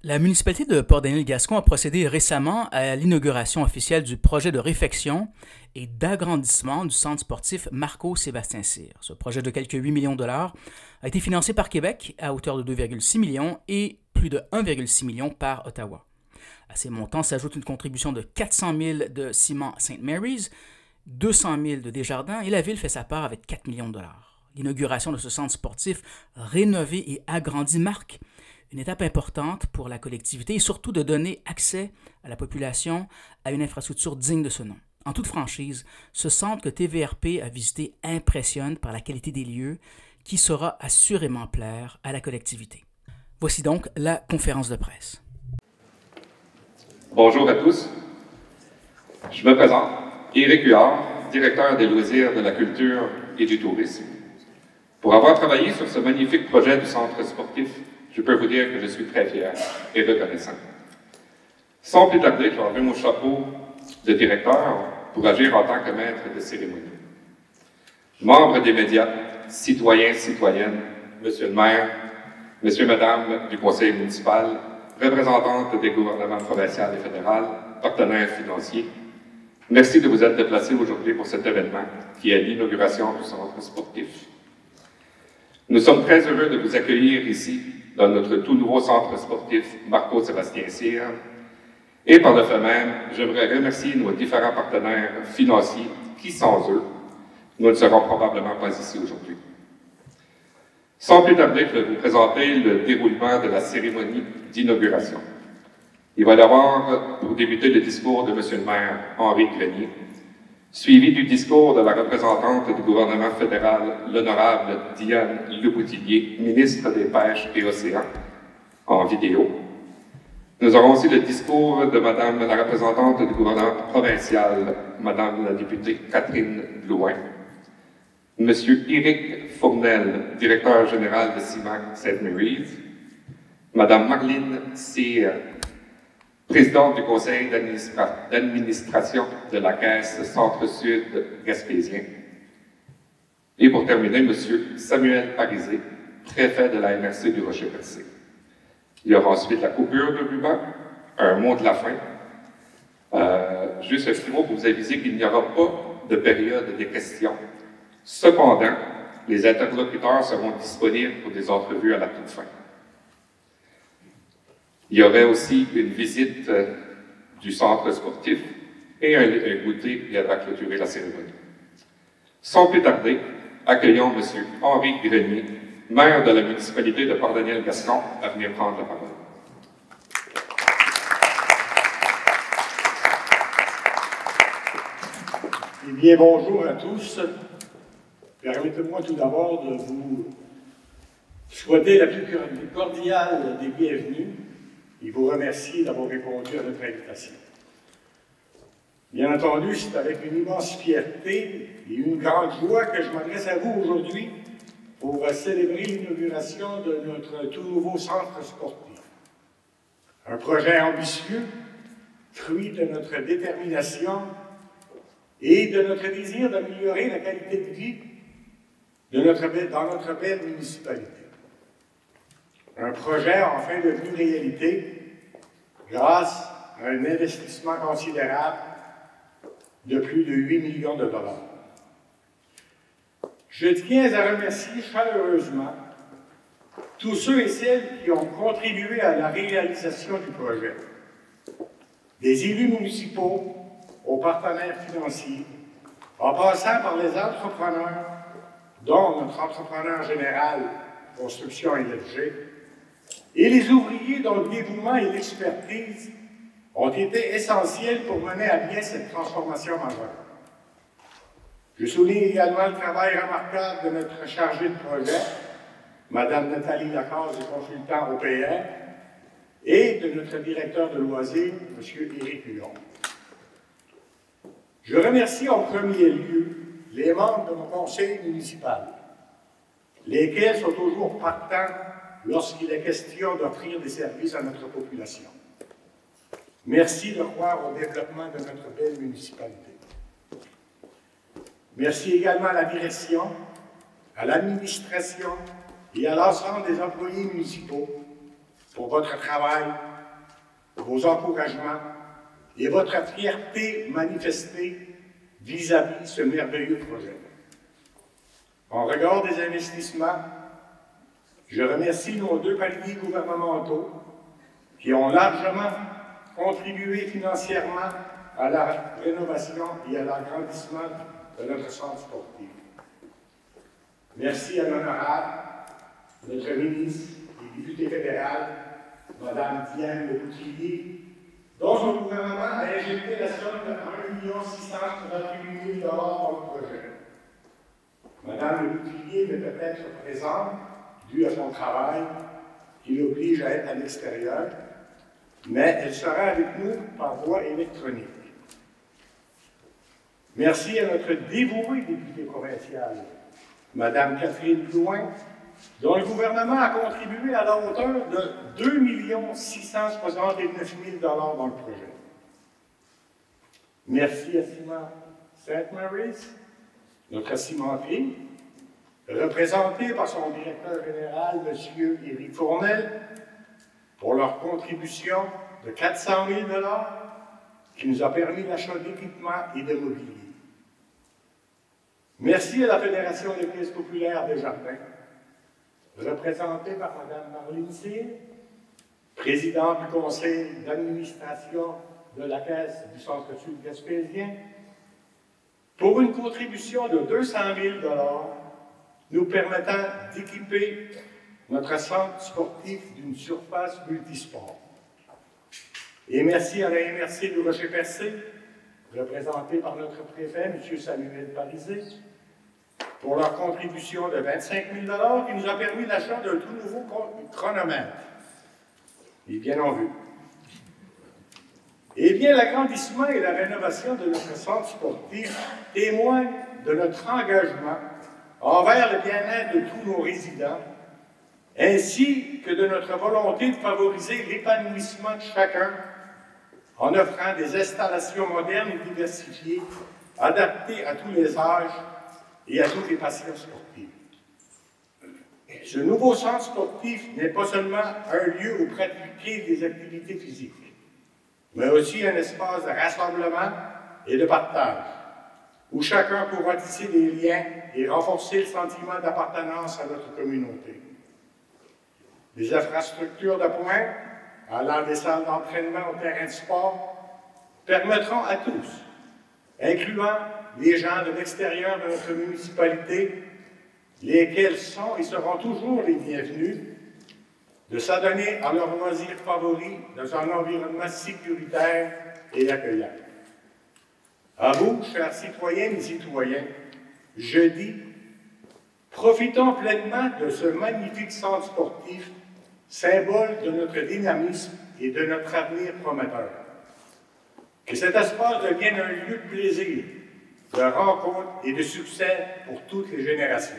La municipalité de Port-Daniel-Gascon a procédé récemment à l'inauguration officielle du projet de réfection et d'agrandissement du centre sportif Marco-Sébastien Cyr. Ce projet de quelques 8 millions de dollars a été financé par Québec à hauteur de 2,6 millions et plus de 1,6 million par Ottawa. À ces montants s'ajoute une contribution de 400 000 de Ciment St. Mary's, 200 000 de Desjardins et la Ville fait sa part avec 4 millions de dollars. L'inauguration de ce centre sportif rénové et agrandi marque une étape importante pour la collectivité et surtout de donner accès à la population à une infrastructure digne de ce nom. En toute franchise, ce centre que TVRP a visité impressionne par la qualité des lieux qui saura assurément plaire à la collectivité. Voici donc la conférence de presse. Bonjour à tous. Je me présente, Éric Huard, directeur des loisirs, de la culture et du tourisme. Pour avoir travaillé sur ce magnifique projet du centre sportif, je peux vous dire que je suis très fier et reconnaissant. Sans plus tarder, je vais enlever mon chapeau de directeur pour agir en tant que maître de cérémonie. Membres des médias, citoyens, citoyennes, Monsieur le maire, Messieurs, Madame du conseil municipal, représentantes des gouvernements provincial et fédéral, partenaires financiers, merci de vous être déplacés aujourd'hui pour cet événement qui est l'inauguration du centre sportif. Nous sommes très heureux de vous accueillir ici dans notre tout nouveau centre sportif Marco-Sébastien Cyr. Et par le fait même, j'aimerais remercier nos différents partenaires financiers qui, sans eux, nous ne serons probablement pas ici aujourd'hui. Sans plus tarder, je vais vous présenter le déroulement de la cérémonie d'inauguration. Il va y avoir, pour débuter, le discours de M. le maire Henri Grenier, suivi du discours de la représentante du gouvernement fédéral, l'honorable Diane Leboutillier, ministre des Pêches et Océans, en vidéo. Nous aurons aussi le discours de Madame la représentante du gouvernement provincial, Madame la députée Catherine Blouin, Monsieur Éric Fournel, directeur général de Ciment St. Mary's, Madame Marlene Cyr, présidente du conseil d'administration de la Caisse Centre-Sud Gaspésien. Et pour terminer, M. Samuel Parisé, préfet de la MRC du Rocher-Percé. Il y aura ensuite la coupure de ruban, un mot de la fin. Juste un petit mot pour vous aviser qu'il n'y aura pas de période des questions. Cependant, les interlocuteurs seront disponibles pour des entrevues à la toute fin. Il y aurait aussi une visite du centre sportif et un goûter qui va clôturer la cérémonie. Sans plus tarder, accueillons M. Henri Grenier, maire de la municipalité de Port-Daniel-Gascon, à venir prendre la parole. Eh bien, bonjour à tous. Permettez-moi tout d'abord de vous souhaiter la plus cordiale des bienvenues et vous remercier d'avoir répondu à notre invitation. Bien entendu, c'est avec une immense fierté et une grande joie que je m'adresse à vous aujourd'hui pour célébrer l'inauguration de notre tout nouveau centre sportif. Un projet ambitieux, fruit de notre détermination et de notre désir d'améliorer la qualité de vie dans notre belle municipalité. Un projet enfin devenu réalité grâce à un investissement considérable de plus de 8 millions de dollars. Je tiens à remercier chaleureusement tous ceux et celles qui ont contribué à la réalisation du projet, des élus municipaux aux partenaires financiers, en passant par les entrepreneurs, dont notre entrepreneur général Construction LFG, et les ouvriers dont le dévouement et l'expertise ont été essentiels pour mener à bien cette transformation majeure. Je souligne également le travail remarquable de notre chargée de projet, Mme Nathalie Lacaze, consultant au PR, et de notre directeur de loisirs, M. Éric Huard. Je remercie en premier lieu les membres de mon conseil municipal, lesquels sont toujours partants lorsqu'il est question d'offrir des services à notre population. Merci de croire au développement de notre belle municipalité. Merci également à la direction, à l'administration et à l'ensemble des employés municipaux pour votre travail vos encouragements et votre fierté manifestée vis-à-vis ce merveilleux projet. En regard des investissements, je remercie nos deux paliers gouvernementaux qui ont largement contribué financièrement à la rénovation et à l'agrandissement de notre centre sportif. Merci à l'honorable, notre ministre et députée fédérale, Mme Diane Leboutillier, dont son gouvernement a injecté la somme de 1 638 000 dans le projet. Mme Leboutillier ne peut être présente dû à son travail qui l'oblige à être à l'extérieur, mais elle sera avec nous par voie électronique. Merci à notre dévouée députée provinciale, Mme Catherine Plouin, dont le gouvernement a contribué à la hauteur de 2 669 000 dans le projet. Merci à Ciment St. Mary's, notre cimenterie, représenté par son directeur général, M. Éric Fournel, pour leur contribution de 400 000 qui nous a permis l'achat d'équipements et de mobilier. Merci à la Fédération des Caisses populaires des Jardins, représentée par Mme Marlene Cyr, présidente du conseil d'administration de la Caisse du Centre-Sud gaspésien, pour une contribution de 200 000 nous permettant d'équiper notre centre sportif d'une surface multisport. Et merci à la MRC du Rocher-Percé, représentée par notre préfet, M. Samuel Parisé, pour leur contribution de 25 000 qui nous a permis l'achat d'un tout nouveau chronomètre. Et bien en vue. Eh bien, l'agrandissement et la rénovation de notre centre sportif témoignent de notre engagement envers le bien-être de tous nos résidents, ainsi que de notre volonté de favoriser l'épanouissement de chacun en offrant des installations modernes et diversifiées, adaptées à tous les âges et à toutes les passions sportives. Ce nouveau centre sportif n'est pas seulement un lieu où pratiquer des activités physiques, mais aussi un espace de rassemblement et de partage, où chacun pourra tisser des liens et renforcer le sentiment d'appartenance à notre communauté. Des infrastructures de pointe, allant des salles d'entraînement au terrain de sport, permettront à tous, incluant les gens de l'extérieur de notre municipalité, lesquels sont et seront toujours les bienvenus, de s'adonner à leurs loisirs favoris dans un environnement sécuritaire et accueillant. À vous, chers citoyennes et citoyens, je dis, profitons pleinement de ce magnifique centre sportif, symbole de notre dynamisme et de notre avenir prometteur. Que cet espace devienne un lieu de plaisir, de rencontre et de succès pour toutes les générations.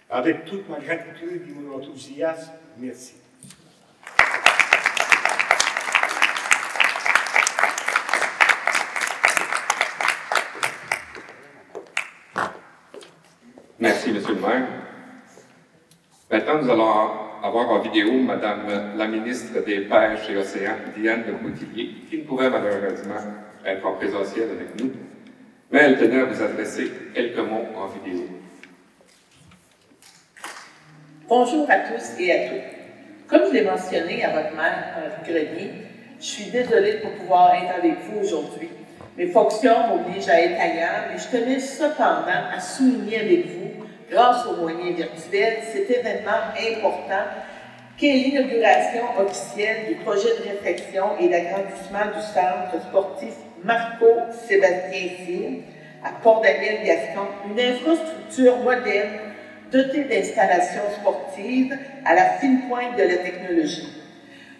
Avec toute ma gratitude et mon enthousiasme, merci. Merci, Monsieur le maire. Maintenant, nous allons avoir en vidéo Madame la ministre des Pêches et Océans, Diane Leboutillier, qui ne pouvait malheureusement être en présentiel avec nous, mais elle tenait à vous adresser quelques mots en vidéo. Bonjour à tous et à toutes. Comme je l'ai mentionné à votre maire, Henri Grenier, je suis désolée de ne pas pouvoir être avec vous aujourd'hui. Mes fonctions m'obligent à être ailleurs, mais je tenais cependant à souligner avec vous, grâce aux moyens virtuels, cet événement important qu'est l'inauguration officielle du projet de réfection et d'agrandissement du centre sportif Marco-Sébastien Cyr à Port-Daniel-Gascon, une infrastructure moderne dotée d'installations sportives à la fine pointe de la technologie.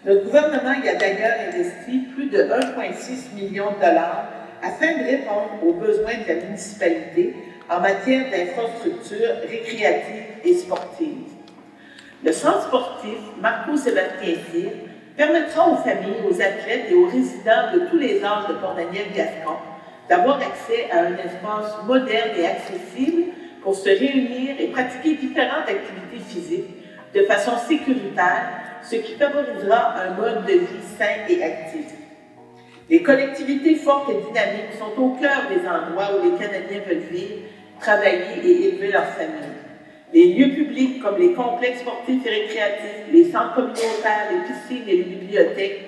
Notre gouvernement y a d'ailleurs investi plus de 1,6 million de dollars afin de répondre aux besoins de la municipalité en matière d'infrastructures récréatives et sportives. Le centre sportif Marco-Sébastien Cyr permettra aux familles, aux athlètes et aux résidents de tous les âges de Port-Daniel-Gascon d'avoir accès à un espace moderne et accessible pour se réunir et pratiquer différentes activités physiques, de façon sécuritaire, ce qui favorisera un mode de vie sain et actif. Les collectivités fortes et dynamiques sont au cœur des endroits où les Canadiens veulent vivre, travailler et élever leurs familles. Les lieux publics comme les complexes sportifs et récréatifs, les centres communautaires, les piscines et les bibliothèques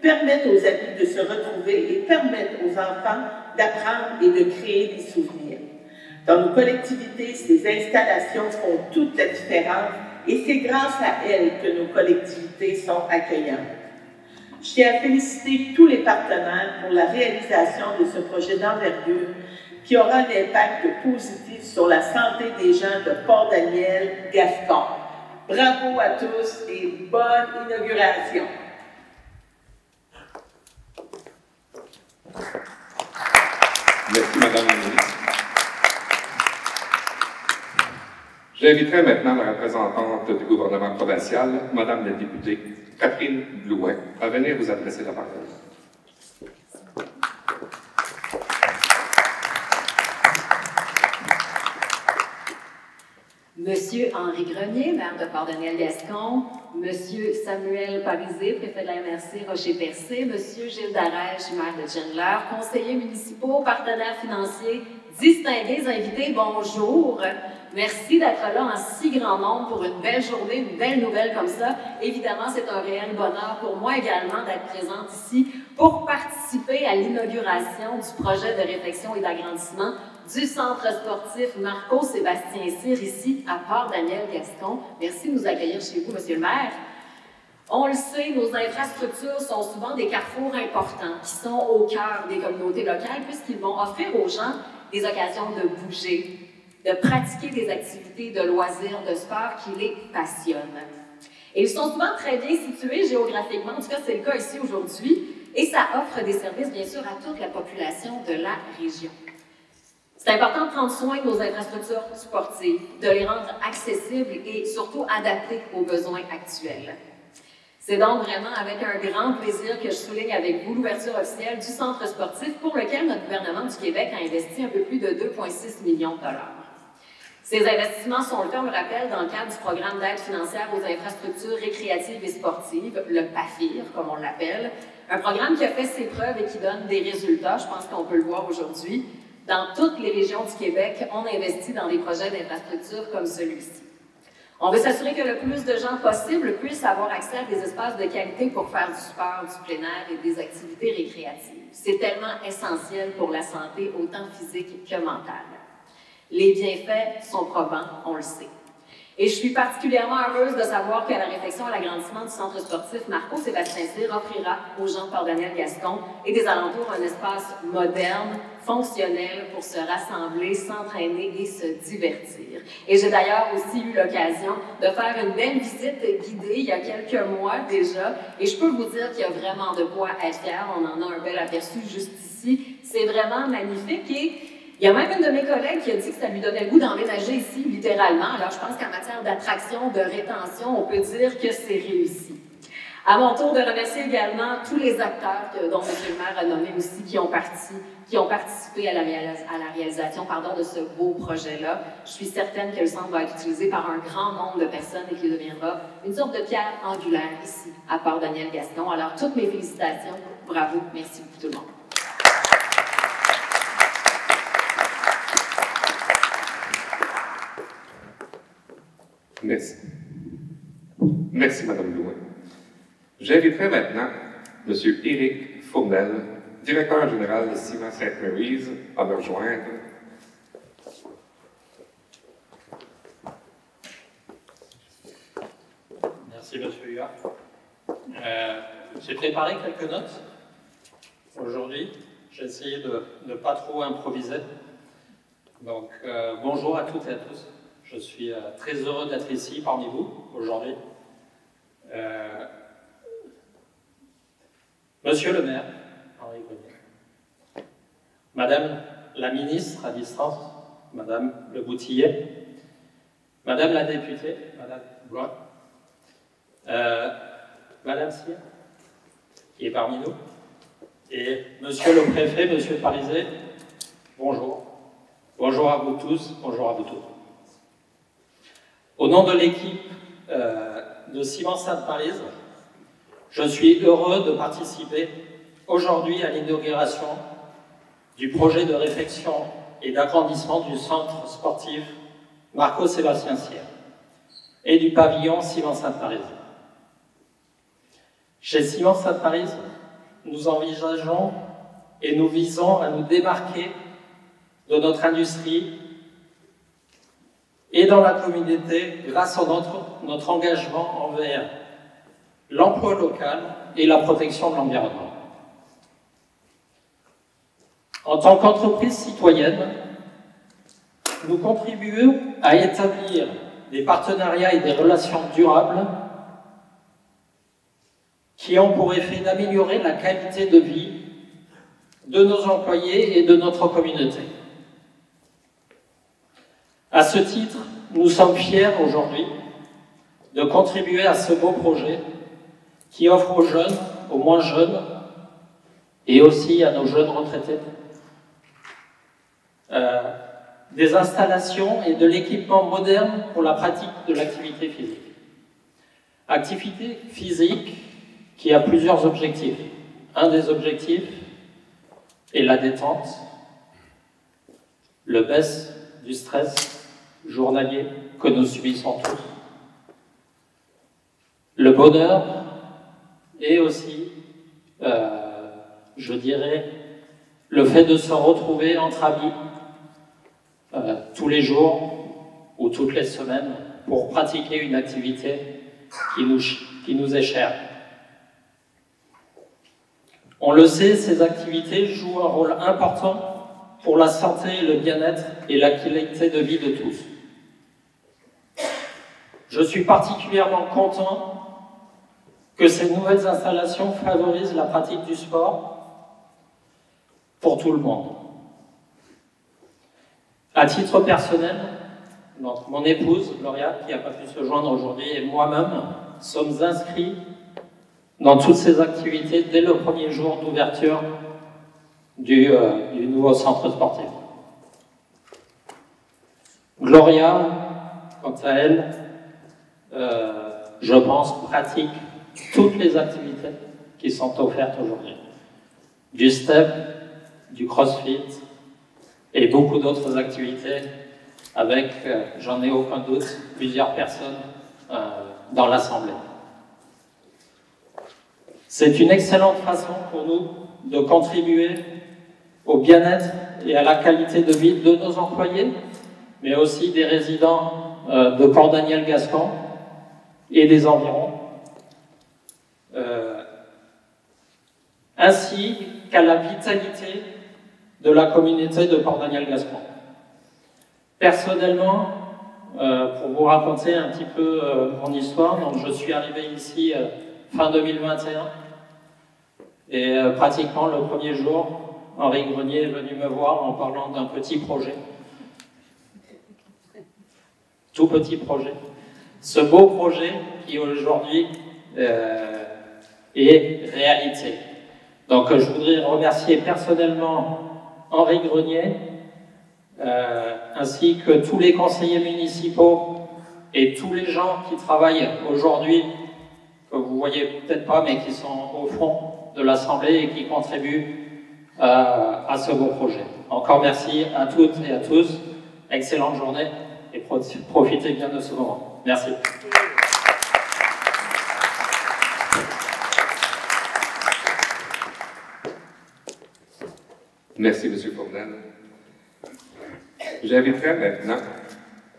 permettent aux adultes de se retrouver et permettent aux enfants d'apprendre et de créer des souvenirs. Dans nos collectivités, ces installations font toute la différence et c'est grâce à elles que nos collectivités sont accueillantes. Je tiens à féliciter tous les partenaires pour la réalisation de ce projet d'envergure qui aura un impact positif sur la santé des gens de Port-Daniel-Gascon. Bravo à tous et bonne inauguration! Merci, Madame la ministre. J'inviterai maintenant la représentante du gouvernement provincial, Madame la députée Catherine Blouin, à venir vous adresser la parole. Monsieur Henri Grenier, maire de Port-Daniel-Gascon, Monsieur Samuel Parisé, préfet de la MRC Rocher-Percé, Monsieur Gilles Darèche, maire de Chandler, conseillers municipaux, partenaires financiers, distingués invités, bonjour. Merci d'être là en si grand nombre pour une belle journée, une belle nouvelle comme ça. Évidemment, c'est un réel bonheur pour moi également d'être présente ici pour participer à l'inauguration du projet de réfection et d'agrandissement du centre sportif Marco-Sébastien-Cyr ici à Port-Daniel-Gascon. Merci de nous accueillir chez vous, Monsieur le maire. On le sait, nos infrastructures sont souvent des carrefours importants qui sont au cœur des communautés locales puisqu'ils vont offrir aux gens des occasions de bouger, de pratiquer des activités de loisirs, de sport qui les passionnent. Et ils sont souvent très bien situés géographiquement, en tout cas c'est le cas ici aujourd'hui, et ça offre des services bien sûr à toute la population de la région. C'est important de prendre soin de nos infrastructures sportives, de les rendre accessibles et surtout adaptées aux besoins actuels. C'est donc vraiment avec un grand plaisir que je souligne avec vous l'ouverture officielle du centre sportif pour lequel notre gouvernement du Québec a investi un peu plus de 2,6 millions de dollars. Ces investissements sont le fait, on le rappelle, dans le cadre du programme d'aide financière aux infrastructures récréatives et sportives, le PAFIR, comme on l'appelle, un programme qui a fait ses preuves et qui donne des résultats, je pense qu'on peut le voir aujourd'hui. Dans toutes les régions du Québec, on investit dans des projets d'infrastructures comme celui-ci. On veut s'assurer que le plus de gens possible puissent avoir accès à des espaces de qualité pour faire du sport, du plein air et des activités récréatives. C'est tellement essentiel pour la santé, autant physique que mentale. Les bienfaits sont probants, on le sait. Et je suis particulièrement heureuse de savoir que la réfection et l'agrandissement du centre sportif Marco-Sébastien-Cyr offrira aux gens de Port-Daniel-Gascon et des alentours un espace moderne, fonctionnel pour se rassembler, s'entraîner et se divertir. Et j'ai d'ailleurs aussi eu l'occasion de faire une belle visite guidée il y a quelques mois déjà, et je peux vous dire qu'il y a vraiment de quoi être fier. On en a un bel aperçu juste ici. C'est vraiment magnifique et il y a même une de mes collègues qui a dit que ça lui donnait le goût d'emménager ici, littéralement. Alors, je pense qu'en matière d'attraction, de rétention, on peut dire que c'est réussi. À mon tour de remercier également tous les acteurs dont M. le maire a nommé aussi, qui ont participé à la réalisation de ce beau projet-là. Je suis certaine que le centre va être utilisé par un grand nombre de personnes et qu'il deviendra une sorte de pierre angulaire ici, à Port-Daniel-Gascon. Alors, toutes mes félicitations. Bravo. Merci beaucoup tout le monde. Merci. Merci, Mme Blouin. J'inviterai maintenant M. Éric Fournel, directeur général de Ciment St. Mary's, à me rejoindre. Merci, M. Huard. J'ai préparé quelques notes aujourd'hui. J'ai essayé de ne pas trop improviser. Donc, bonjour à toutes et à tous. Je suis très heureux d'être ici parmi vous aujourd'hui. Monsieur le maire, Henri Grenier, Madame la ministre à distance, Madame Le Boutillier, Madame la députée, Madame Blouin, Madame Cyr, qui est parmi nous, et Monsieur le préfet, Monsieur Parisé, bonjour. Bonjour à vous tous, bonjour à vous toutes. Au nom de l'équipe de Ciment Sainte-Maryse, je suis heureux de participer aujourd'hui à l'inauguration du projet de réfection et d'agrandissement du centre sportif Marco-Sébastien Cyr et du pavillon Ciment Sainte-Maryse. Chez Ciment Sainte-Maryse, nous envisageons et nous visons à nous démarquer de notre industrie et dans la communauté grâce à notre engagement envers l'emploi local et la protection de l'environnement. En tant qu'entreprise citoyenne, nous contribuons à établir des partenariats et des relations durables qui ont pour effet d'améliorer la qualité de vie de nos employés et de notre communauté. À ce titre, nous sommes fiers aujourd'hui de contribuer à ce beau projet qui offre aux jeunes, aux moins jeunes et aussi à nos jeunes retraités des installations et de l'équipement moderne pour la pratique de l'activité physique. Activité physique qui a plusieurs objectifs. Un des objectifs est la détente, le baisse du stress journalier que nous subissons tous, le bonheur et aussi, je dirais, le fait de se retrouver entre amis tous les jours ou toutes les semaines pour pratiquer une activité qui nous est chère. On le sait, ces activités jouent un rôle important pour la santé, le bien-être et la qualité de vie de tous. Je suis particulièrement content que ces nouvelles installations favorisent la pratique du sport pour tout le monde. À titre personnel, donc mon épouse, Gloria, qui n'a pas pu se joindre aujourd'hui, et moi-même sommes inscrits dans toutes ces activités dès le premier jour d'ouverture du nouveau centre sportif. Gloria, quant à elle, je pense, pratique toutes les activités qui sont offertes aujourd'hui. Du step, du crossfit et beaucoup d'autres activités avec, j'en ai aucun doute, plusieurs personnes dans l'Assemblée. C'est une excellente façon pour nous de contribuer au bien-être et à la qualité de vie de nos employés, mais aussi des résidents de Port-Daniel-Gascon et des environs, ainsi qu'à la vitalité de la communauté de Port-Daniel-Gascon. Personnellement, pour vous raconter un petit peu mon histoire, donc je suis arrivé ici fin 2021 et pratiquement le premier jour, Henri Grenier est venu me voir en parlant d'un petit projet. Tout petit projet. Ce beau projet qui aujourd'hui est réalité. Donc je voudrais remercier personnellement Henri Grenier, ainsi que tous les conseillers municipaux et tous les gens qui travaillent aujourd'hui, que vous voyez peut-être pas, mais qui sont au fond de l'Assemblée et qui contribuent à ce beau projet. Encore merci à toutes et à tous. Excellente journée et profitez bien de ce moment. Merci. Merci, M. Fournel. J'inviterai maintenant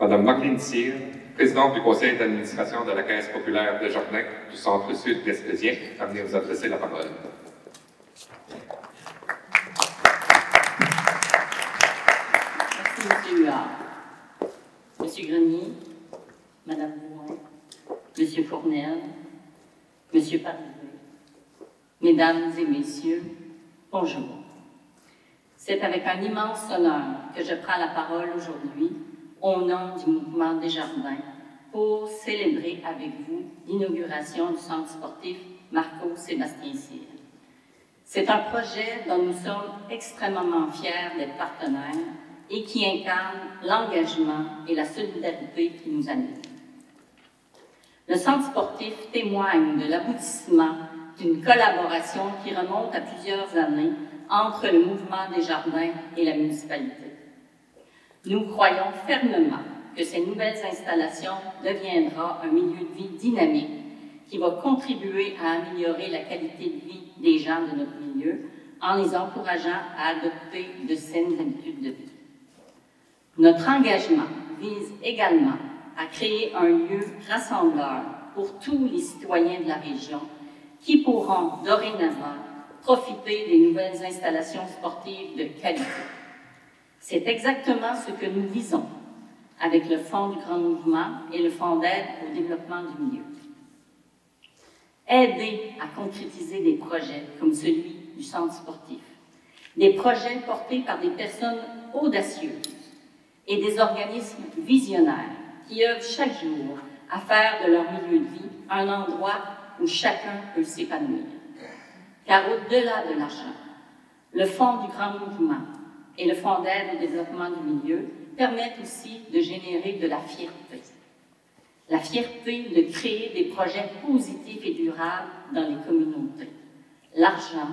Mme Marlene Cyr, présidente du conseil d'administration de la Caisse populaire de Jardin du Centre-Sud Gaspésien, à venir vous adresser la parole. Merci, M. Huard. M. Grenier, Mme Bouin, M. Fournel, M. Parizet, Mesdames et Messieurs, bonjour. C'est avec un immense honneur que je prends la parole aujourd'hui au nom du mouvement Desjardins pour célébrer avec vous l'inauguration du centre sportif Marco-Sébastien Cyr. C'est un projet dont nous sommes extrêmement fiers d'être partenaires et qui incarne l'engagement et la solidarité qui nous animent. Le centre sportif témoigne de l'aboutissement d'une collaboration qui remonte à plusieurs années entre le mouvement des jardins et la municipalité. Nous croyons fermement que ces nouvelles installations deviendront un milieu de vie dynamique qui va contribuer à améliorer la qualité de vie des gens de notre milieu en les encourageant à adopter de saines habitudes de vie. Notre engagement vise également à créer un lieu rassembleur pour tous les citoyens de la région qui pourront dorénavant profiter des nouvelles installations sportives de qualité. C'est exactement ce que nous visons avec le Fonds du Grand Mouvement et le Fonds d'aide au développement du milieu. Aider à concrétiser des projets comme celui du centre sportif, des projets portés par des personnes audacieuses et des organismes visionnaires qui œuvrent chaque jour à faire de leur milieu de vie un endroit où chacun peut s'épanouir. Car au-delà de l'argent, le Fonds du Grand Mouvement et le Fonds d'aide au développement du milieu permettent aussi de générer de la fierté. La fierté de créer des projets positifs et durables dans les communautés. L'argent,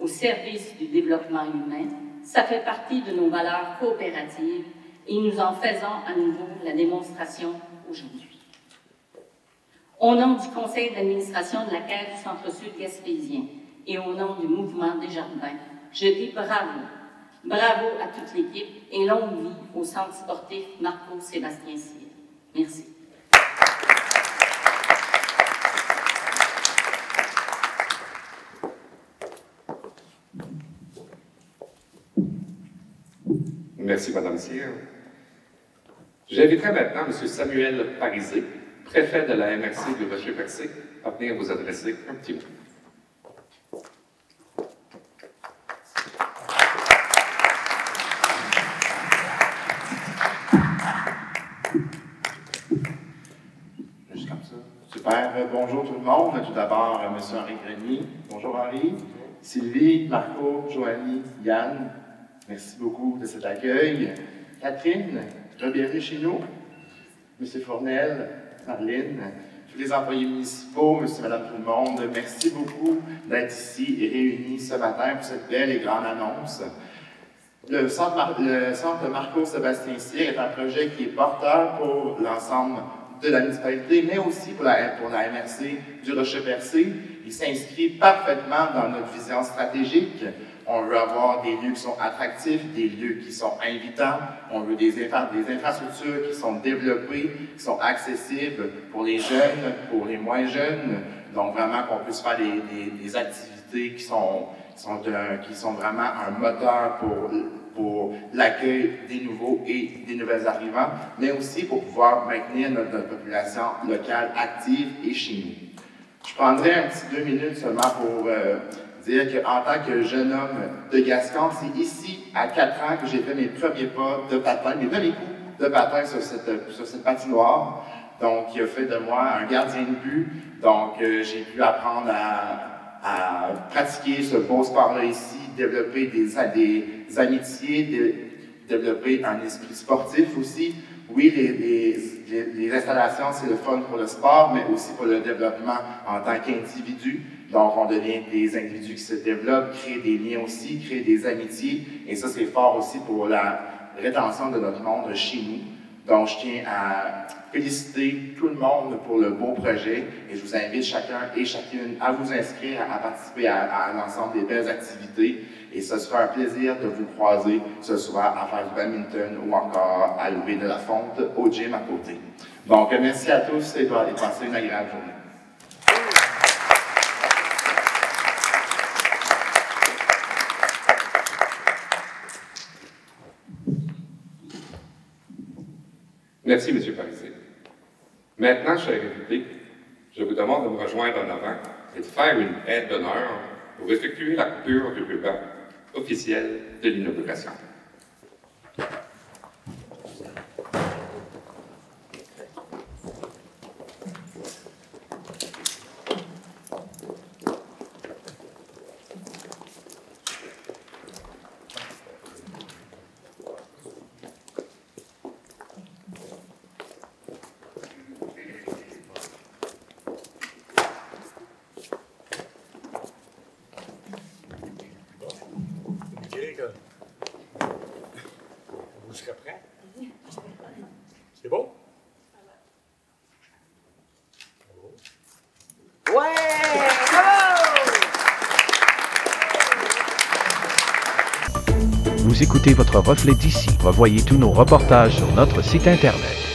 au service du développement humain, ça fait partie de nos valeurs coopératives et nous en faisons à nouveau la démonstration aujourd'hui. Au nom du conseil d'administration de la Caisse du Centre-Sud gaspésien et au nom du mouvement des jardins, je dis bravo. Bravo à toute l'équipe et longue vie au centre sportif Marco-Sébastien Cyr. Merci. Merci, Mme Cyr. J'inviterai maintenant M. Samuel Parisé, préfet de la MRC du Rocher-Percé, à venir vous adresser un petit mot. Juste comme ça. Super. Bonjour tout le monde. Tout d'abord, M. Henri Grenier. Bonjour Henri. Sylvie, Marco, Joanie, Yann. Merci beaucoup de cet accueil. Catherine, bienvenue chez nous. M. Fournel, Marlène, tous les employés municipaux, monsieur, madame, tout le monde, merci beaucoup d'être ici et réunis ce matin pour cette belle et grande annonce. Le centre Marco-Sébastien Cyr est un projet qui est porteur pour l'ensemble de la municipalité, mais aussi pour la MRC du Rocher-Percé. Il s'inscrit parfaitement dans notre vision stratégique. On veut avoir des lieux qui sont attractifs, des lieux qui sont invitants. On veut des infrastructures qui sont développées, qui sont accessibles pour les jeunes, pour les moins jeunes. Donc vraiment qu'on puisse faire des activités qui sont vraiment un moteur pour l'accueil des nouveaux et des nouvelles arrivants, mais aussi pour pouvoir maintenir notre population locale active et chez nous. Je prendrai un petit 2 minutes seulement pour dire qu'en tant que jeune homme de Gascon, c'est ici, à 4 ans, que j'ai fait mes premiers pas de patin, mes premiers coups de patin sur cette patinoire. Donc, il a fait de moi un gardien de but. Donc, j'ai pu apprendre à pratiquer ce beau sport-là ici, développer des amitiés, développer un esprit sportif aussi. Oui, les installations, c'est le fun pour le sport, mais aussi pour le développement en tant qu'individu. Donc, on devient des individus qui se développent, créent des liens aussi, créent des amitiés. Et ça, c'est fort aussi pour la rétention de notre monde chez nous. Donc, je tiens à féliciter tout le monde pour le beau projet et je vous invite chacun et chacune à vous inscrire, à participer à l'ensemble des belles activités. Et ce sera un plaisir de vous croiser ce soir à faire du badminton ou encore à lever de la fonte au gym à côté. Donc, merci à tous et passez une agréable journée. Merci, M. Parisé. Maintenant, chers invités, je vous demande de me rejoindre en avant et de faire une aide d'honneur pour effectuer la coupure du ruban officiel de l'inauguration. Vous serez prêts? C'est bon? Ouais! Bravo! Vous écoutez votre reflet d'ici. Revoyez tous nos reportages sur notre site Internet.